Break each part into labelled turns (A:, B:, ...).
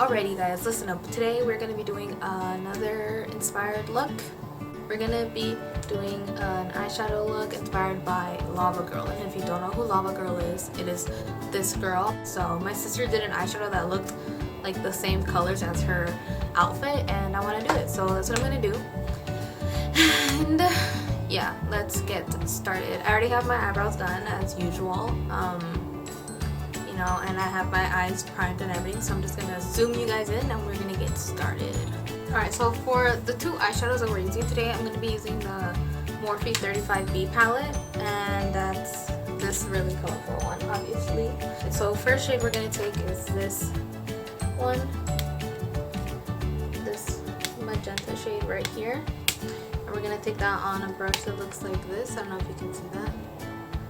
A: Alrighty guys, listen up. Today we're going to be doing another inspired look. We're going to be doing an eyeshadow look inspired by Lava Girl. And if you don't know who Lava Girl is, it is this girl. So my sister did an eyeshadow that looked like the same colors as her outfit, and I want to do it. So that's what I'm going to do. And yeah, let's get started. I already have my eyebrows done as usual. And I have my eyes primed and everything, so I'm just gonna zoom you guys in and we're gonna get started. Alright, so for the two eyeshadows that we're using today, I'm gonna be using the Morphe 35B palette, and that's this really colorful one, obviously. So first shade we're gonna take is this one, this magenta shade right here, and we're gonna take that on a brush that looks like this. I don't know if you can see that.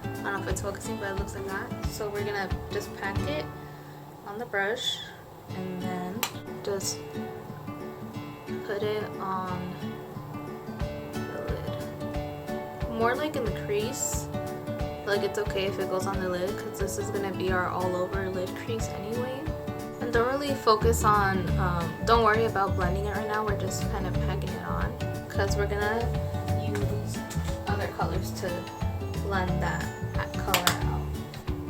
A: I don't know if it's focusing, but it looks like that. So we're gonna just pack it on the brush and then just put it on the lid. More like in the crease. Like it's okay if it goes on the lid because this is gonna be our all over lid crease anyway. And don't really focus on, don't worry about blending it right now. We're just kind of packing it on because we're gonna use other colors to blend that color out.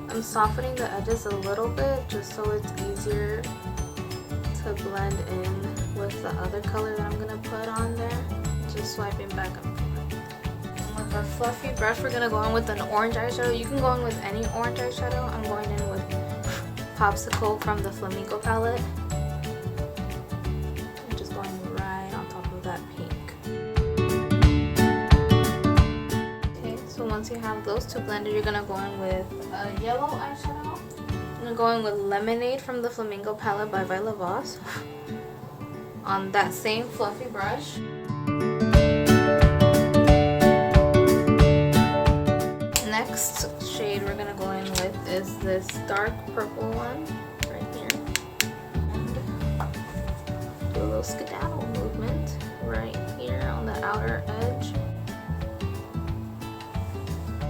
A: I'm softening the edges a little bit just so it's easier to blend in with the other color that I'm gonna put on there. Just swiping back and forth. And with our fluffy brush, we're gonna go in with an orange eyeshadow. You can go in with any orange eyeshadow. I'm going in with Popsicle from the Flamingo palette. I'm just going right on top of that pink. Once you have those two blended, you're gonna go in with a yellow eyeshadow. I'm gonna go in with Lemonade from the Flamingo palette by Violet Voss on that same fluffy brush. Next shade we're gonna go in with is this dark purple one right here. And do a little skedaddle movement right here on the outer edge.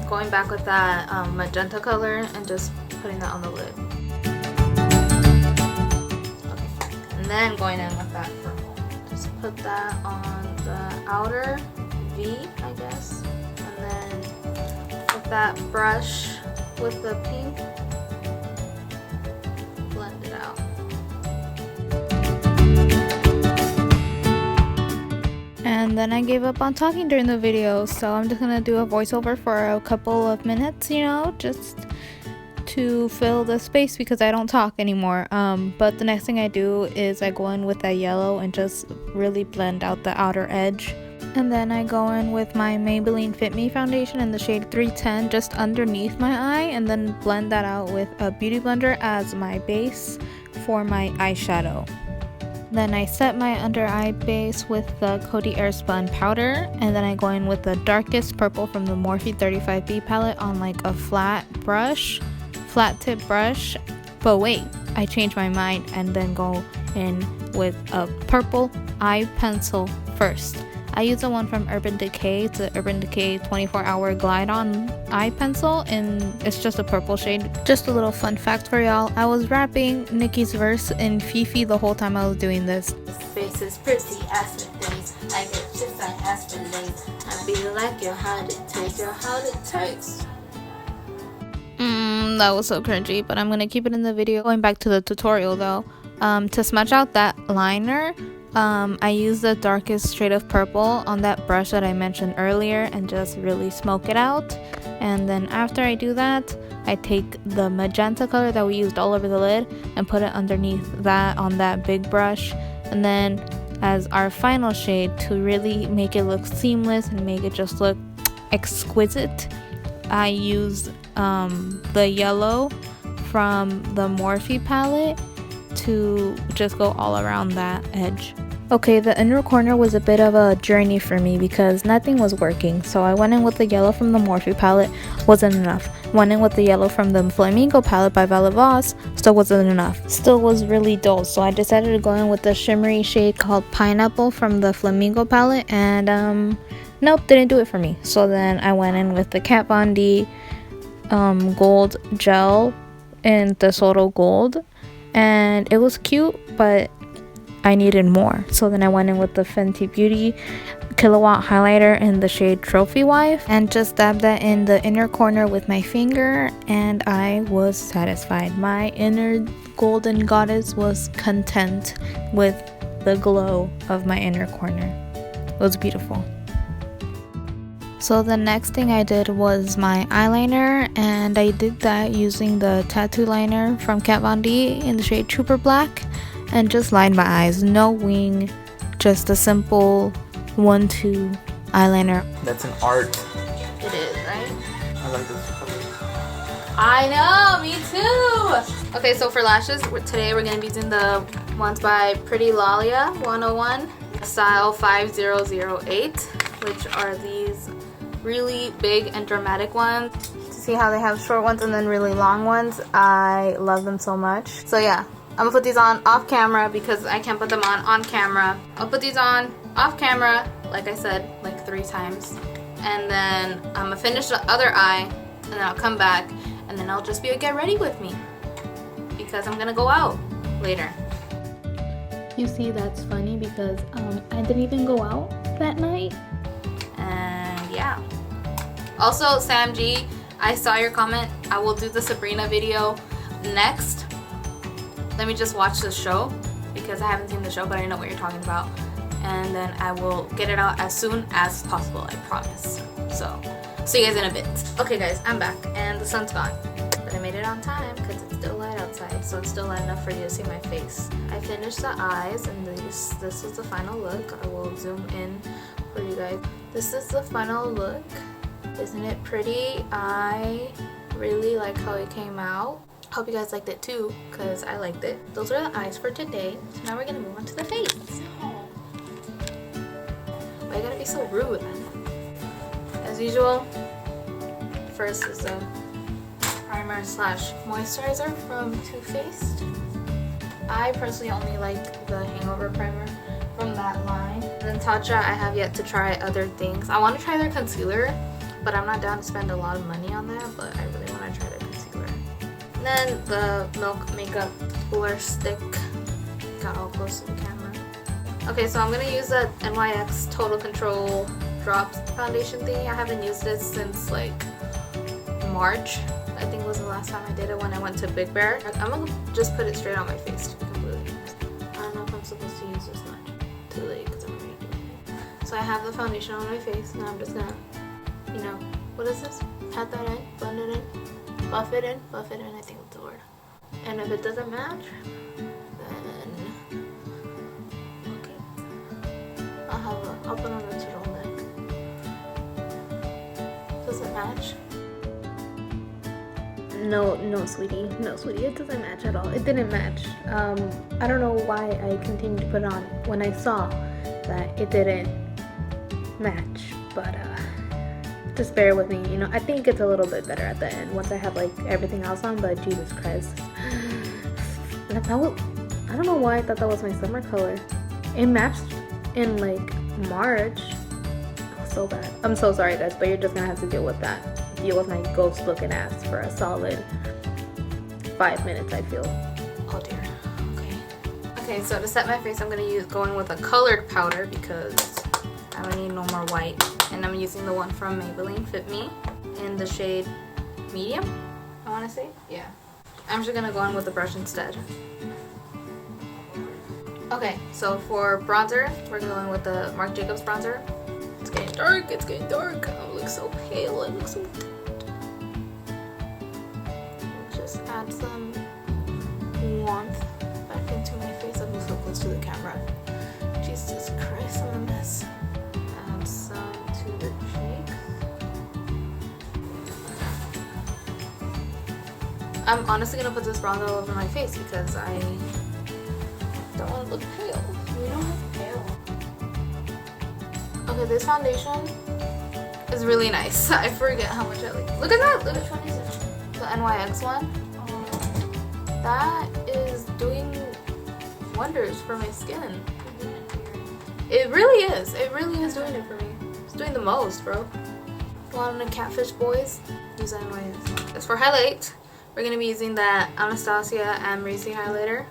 A: Going back with that magenta color and just putting that on the lid. Okay. And then going in with that purple. Just put that on the outer V, I guess. And then with that brush with the pink, blend it out. And then I gave up on talking during the video, so I'm just gonna do a voiceover for a couple of minutes, just to fill the space because I don't talk anymore. But the next thing I do is I go in with that yellow and just really blend out the outer edge. And then I go in with my Maybelline Fit Me foundation in the shade 310 just underneath my eye, and then blend that out with a beauty blender as my base for my eyeshadow. Then I set my under eye base with the Coty Airspun powder, and then I go in with the darkest purple from the Morphe 35B palette on like a flat tip brush. But wait, I changed my mind and then go in with a purple eye pencil first. I use the one from Urban Decay. It's the Urban Decay 24-hour glide on eye pencil, and it's just a purple shade. Just a little fun fact for y'all, I was rapping Nicki's verse in Fifi the whole time I was doing this.
B: Face is pretty as for days. I get chips like as for days. I be like your heart it takes, your heart it takes.
A: That was so cringy, but I'm gonna keep it in the video. Going back to the tutorial though, to smudge out that liner, I use the darkest shade of purple on that brush that I mentioned earlier and just really smoke it out. And then after I do that, I take the magenta color that we used all over the lid and put it underneath that on that big brush. And then as our final shade, to really make it look seamless and make it just look exquisite, I use the yellow from the Morphe palette to just go all around that edge. Okay, the inner corner was a bit of a journey for me because nothing was working, so I went in with the yellow from the Morphe palette, wasn't enough. Went in with the yellow from the Flamingo palette by Violet Voss, still wasn't enough. Still was really dull, so I decided to go in with the shimmery shade called Pineapple from the Flamingo palette, and nope, didn't do it for me. So then I went in with the Kat Von D gold gel in Tesoro Gold, and it was cute, but I needed more. So then I went in with the Fenty Beauty Kilowatt highlighter in the shade Trophy Wife and just dabbed that in the inner corner with my finger, and I was satisfied. My inner golden goddess was content with the glow of my inner corner. It was beautiful. So the next thing I did was my eyeliner, and I did that using the tattoo liner from Kat Von D in the shade Trooper Black, and just lined my eyes. No wing, just a simple 1-2 eyeliner.
C: That's an art.
B: It is, right?
C: I like this color.
B: I know, me too. Okay, so for lashes, today we're gonna be using the ones by Pretty Lalia 101, style 5008, which are these really big and dramatic ones. To see how they have short ones and then really long ones, I love them so much. So yeah, I'm gonna put these on off camera because I can't put them on camera. I'll put these on off camera, like I said, like 3 times, and then I'm gonna finish the other eye, and then I'll come back, and then I'll just be a get ready with me because I'm gonna go out later.
A: You see, that's funny because I didn't even go out that night.
B: And yeah. Also, Sam G, I saw your comment. I will do the Sabrina video next. Let me just watch the show because I haven't seen the show, but I know what you're talking about. And then I will get it out as soon as possible, I promise. So, see you guys in a bit. Okay guys, I'm back and the sun's gone. But I made it on time because it's still light outside, so it's still light enough for you to see my face. I finished the eyes and this was the final look. I will zoom in for you guys. This is the final look. Isn't it pretty? I really like how it came out. Hope you guys liked it too, because I liked it. Those are the eyes for today. So now we're gonna move on to the face. Why you gotta be so rude? As usual, first is the primer slash moisturizer from Too Faced. I personally only like the Hangover primer from that line. And then Tatcha, I have yet to try other things. I want to try their concealer, but I'm not down to spend a lot of money on that, but I really want to try their concealer. And then the Milk Makeup Cooler Stick. Got all close to the camera. Okay, so I'm going to use the NYX Total Control Drops foundation thing. I haven't used it since like March. I think was the last time I did it, when I went to Big Bear. I'm going to just put it straight on my face to be completely honest. I don't know if I'm supposed to use this much. Too late because I'm already doing it. So I have the foundation on my face, and I'm just gonna, you know, what is this? Pat that in, blend it in, buff it in, I think that's the word. And if it doesn't match, then okay. I'll put on a turtleneck. Does it match?
A: No, sweetie, it doesn't match at all. It didn't match. I don't know why I continued to put it on when I saw that it didn't match, but just bear with me. You know, I think it's a little bit better at the end once I have like everything else on, but Jesus Christ. I don't know why I thought that was my summer color. It matched in like March. So bad. I'm so sorry guys, but you're just gonna have to deal with that. Deal with my ghost looking ass for a solid 5 minutes, I feel.
B: Oh dear. Okay, so to set my face, I'm going with a colored powder because I don't need no more white. And I'm using the one from Maybelline Fit Me in the shade medium, I want to say. Yeah. I'm just gonna go in with the brush instead. Okay, so for bronzer, we're going with the Marc Jacobs bronzer. It's getting dark. I look so pale. I look so... Just add some warmth back into my face. I'm so close to the camera. Jesus Christ, I'm a mess. Add some to the cheeks. I'm honestly gonna put this bronzer all over my face because I don't want to look pale. We don't look pale. Okay, this foundation is really nice. I forget how much I like. Look at that! Look, which one is it? The NYX one. That is doing wonders for my skin. It really is. It really is doing it for me. It's doing the most, bro. Want to catfish boys? Use NYX. As for highlight, we're We're gonna be using the Anastasia Amrezy highlighter.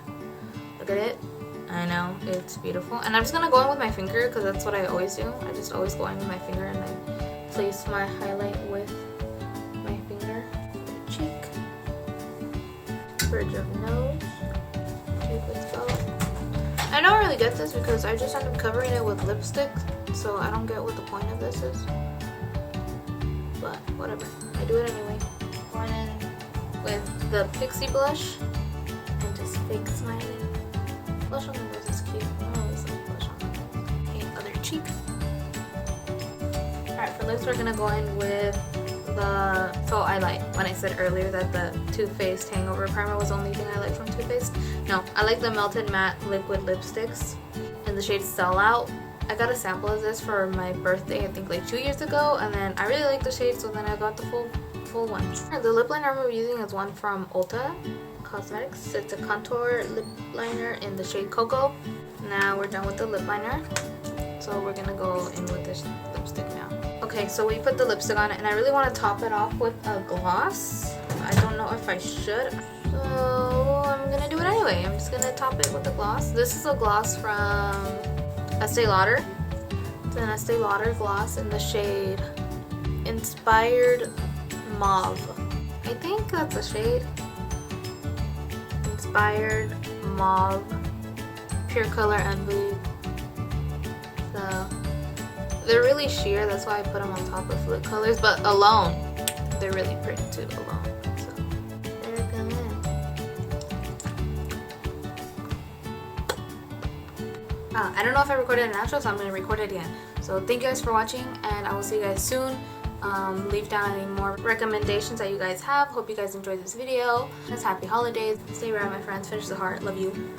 B: Look at it. I know, it's beautiful. And I'm just gonna go in with my finger because that's what I always do. I just always go in with my finger and I place my highlight with my finger. Cheek. Bridge of nose. Cupid's bow. I don't really get this because I just end up covering it with lipstick, so I don't get what the point of this is. But whatever, I do it anyway. Going in with the Pixie blush and just fake smiling. Blush on the nose is cute. I always like blush on the nose. Okay, other cheek. Alright, for lips we're gonna go in with the... So I like, when I said earlier that the Too Faced Hangover Primer was the only thing I like from Too Faced. No, I like the Melted Matte Liquid Lipsticks in the shade Sellout. I got a sample of this for my birthday, I think like 2 years ago, and then I really liked the shade, so then I got the full one. The lip liner I'm using is one from Ulta Cosmetics. It's a contour lip liner in the shade Cocoa. Now we're done with the lip liner, so we're gonna go in with this lipstick now. Okay, so we put the lipstick on it, and I really want to top it off with a gloss. I don't know if I should, so I'm gonna do it anyway. I'm just gonna top it with a gloss. This is a gloss from Estee Lauder. It's an Estee Lauder gloss in the shade Inspired Mauve. I think that's a shade. Inspired Mauve. Pure Color Envy. So they're really sheer, that's why I put them on top of lip colors, but alone they're really pretty too alone. So there it goes. I don't know if I recorded it natural, so I'm going to record it again. So thank you guys for watching, and I will see you guys soon. Leave down any more recommendations that you guys have. Hope you guys enjoyed this video. Just happy holidays. Stay around, my friends. Finish the heart. Love you.